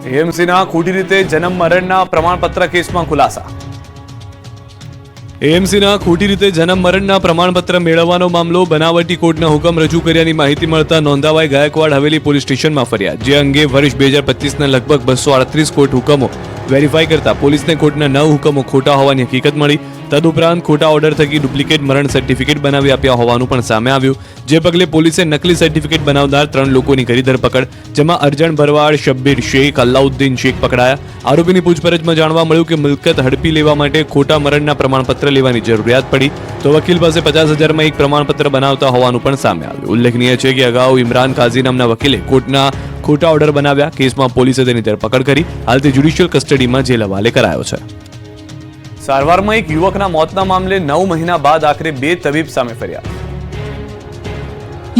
એએમસીના ખોટી રીતે જન્મ મરણના પ્રમાણપત્ર કેસમાં ખુલાસા. એએમસીના ખોટી રીતે જન્મ મરણના પ્રમાણપત્ર મેળવવાનો મામલો બનાવટી કોર્ટના હુકમ રજૂ કર્યાની માહિતી મળતા નોંધાવાઈ ગાયકવાડ હવેલી પોલીસ સ્ટેશનમાં ફરિયાદ. જે અંગે વર્ષ 2025ના લગભગ 238 કોર્ટ હુકમો વેરીફાઈ કરતા પોલીસને કોર્ટના 9 હુકમો ખોટા હોવાની હકીકત મળી. તદુપરાંત ખોટા ઓર્ડર થકી ડુપ્લિકેટ મરણ સર્ટિફિકેટ બનાવી આપ્યા હોવાનું પણ સામે આવ્યું. જે પગલે પોલીસે નકલી સર્ટિફિકેટ બનાવનાર 3 લોકોની કરી ધરપકડ, જેમાં અરજણ ભરવાડ, શબ્બીર શેખ, અલ્લાઉદ્દીન શેખ પકડાયા. આરોપીની પૂછપરછમાં જાણવા મળ્યું કે મિલકત હડપી લેવા માટે ખોટા મરણના પ્રમાણપત્ર લેવાની જરૂરિયાત પડી, તો વકીલ પાસે 50,000માં એક પ્રમાણપત્ર બનાવતા હોવાનું પણ સામે આવ્યું. ઉલ્લેખનીય છે કે અગાઉ ઇમરાન કાઝી નામના વકીલે કોર્ટના ખોટા ઓર્ડર બનાવ્યા. કેસમાં પોલીસે તેની ધરપકડ કરી. હાલ તે જ્યુડિશિયલ કસ્ટડીમાં જેલ હવાલે કરાયો છે. સારવારમાં એક યુવકના મોતના મામલે 9 મહિના બાદ આખરે 2 તબીબ સામે ફરિયાદ.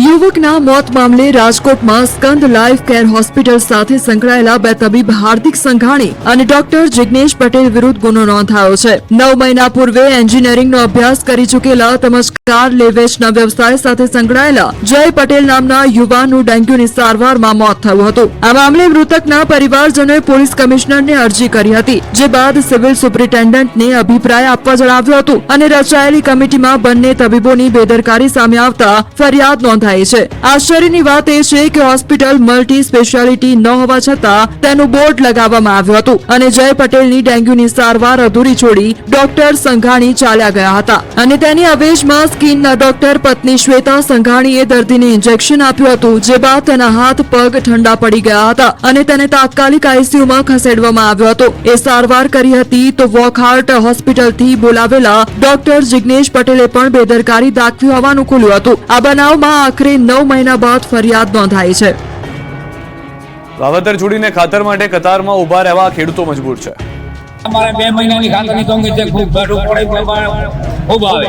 યુવકના મોત મામલે રાજકોટમાં સ્કંદ લાઈફ કેર હોસ્પિટલ સાથે સંકળાયેલા 2 તબીબ હાર્દિક સંઘાણી અને ડોક્ટર જિગ્નેશ પટેલ વિરુદ્ધ ગુનો નોંધાયો છે. 9 મહિના પૂર્વે એન્જિનિયરિંગનો અભ્યાસ કરી ચૂકેલા તેમજ કાર લેવેચના વ્યવસાય સાથે સંકળાયેલા જય પટેલ નામના યુવાનનું ડેન્ગ્યુની સારવારમાં મોત થયું હતું. આ મામલે મૃતકના પરિવારજનોએ પોલીસ કમિશનરને અરજી કરી હતી, જે બાદ સિવિલ સુપ્રિન્ટેન્ડન્ટને અભિપ્રાય આપવા જણાવ્યું હતું અને રચાયેલી કમિટીમાં બંને તબીબોની બેદરકારી સામે આવતા ફરિયાદ નોંધાઈ છે. આશ્ચર્યની વાત એ છે કે હોસ્પિટલ મલ્ટી સ્પેશિયાલિટી ન હોવા છતાં તેનું બોર્ડ લગાવવામાં આવ્યું હતું અને જય પટેલની ડેન્ગ્યુની સારવાર અધૂરી છોડી ડોક્ટર સંઘાણી ચાલ્યા ગયા હતા અને તેની અવેજમાં સ્કિનના ડોક્ટર પત્ની શ્વેતા સંઘાણીએ દર્દીને ઇન્જેક્શન આપ્યું હતું, જે બાદ તેના હાથ પગ ઠંડા પડી ગયા હતા અને તેને તાત્કાલિક આઈસીયુમાં ખસેડવામાં આવ્યો હતો. એ સારવાર કરી હતી તો વોકહાર્ટ હોસ્પિટલથી બોલાવેલા ડોક્ટર જિગ્નેશ પટેલે પણ બેદરકારી દાખવી હોવાનું ખુલ્યું હતું. આ બનાવમાં આખરે 9 મહિના બાદ ફરિયાદ નોંધાઈ છે. વાવેતર છોડીને ખાતર માટે કતારમાં ઉભા રહેવા ખેડૂતો મજબૂર છે. અમારે 2 મહિનાની ખાતરની તો અંગે ખૂબ ભાડું પડે ખૂબ આવે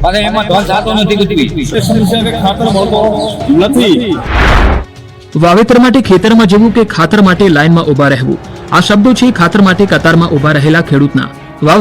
અને એમાં ધન થતો નથી કુછ ખાતર મળતો નથી. વાવેતર માટે ખેતરમાં જવું કે ખાતર માટે લાઈનમાં ઉભા રહેવું, આ શબ્દો છે ખાતર માટે કતારમાં ઉભા રહેલા ખેડૂતના.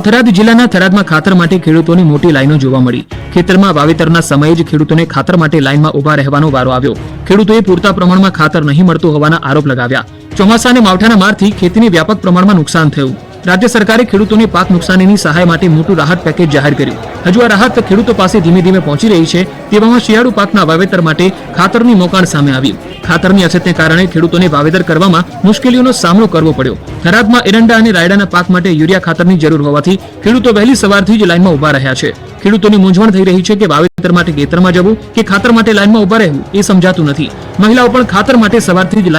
થરાદ જિલ્લાના થરાદમાં ખાતર માટે ખેડૂતોની મોટી લાઈનો જોવા મળી. ખેતરમાં વાવેતરના સમયે જ ખેડૂતોને ખાતર માટે લાઈનમાં ઉભા રહેવાનો વારો આવ્યો. ખેડૂતોએ પૂરતા પ્રમાણમાં ખાતર નહીં મળતું હોવાના આરોપ લગાવ્યા. ચોમાસા અને માવઠાના મારથી ખેતીને વ્યાપક પ્રમાણમાં નુકસાન થયું. રાજ્ય સરકારે ખેડૂતોને પાક નુકસાનીની સહાય માટે મોટું રાહત પેકેજ જાહેર કર્યું. હજુ આ રાહત ખેડૂતો પાસે ધીમે ધીમે પહોંચી રહી છે. તેવામાં શિયાળુ પાકના વાવેતર માટે ખાતરની મોકાણ સામે આવી. ખાતરની અછતને કારણે ખેડૂતોને વાવેતર કરવામાં મુશ્કેલીઓનો સામનો કરવો પડ્યો. થરાદમાં એરંડા અને રાયડાના પાક માટે યુરિયા ખાતરની જરૂર હોવાથી ખેડૂતો વહેલી સવારથી જ લાઈનમાં ઉભા રહ્યા છે. ખેડૂતોની મૂંઝવણ થઈ રહી છે કે વાવેતર માટે ખેતરમાં જવું કે ખાતર માટે લાઈનમાં ઉભા રહેવું એ સમજાતું નથી. મહિલાઓ પણ ખાતર માટે સવારથી જ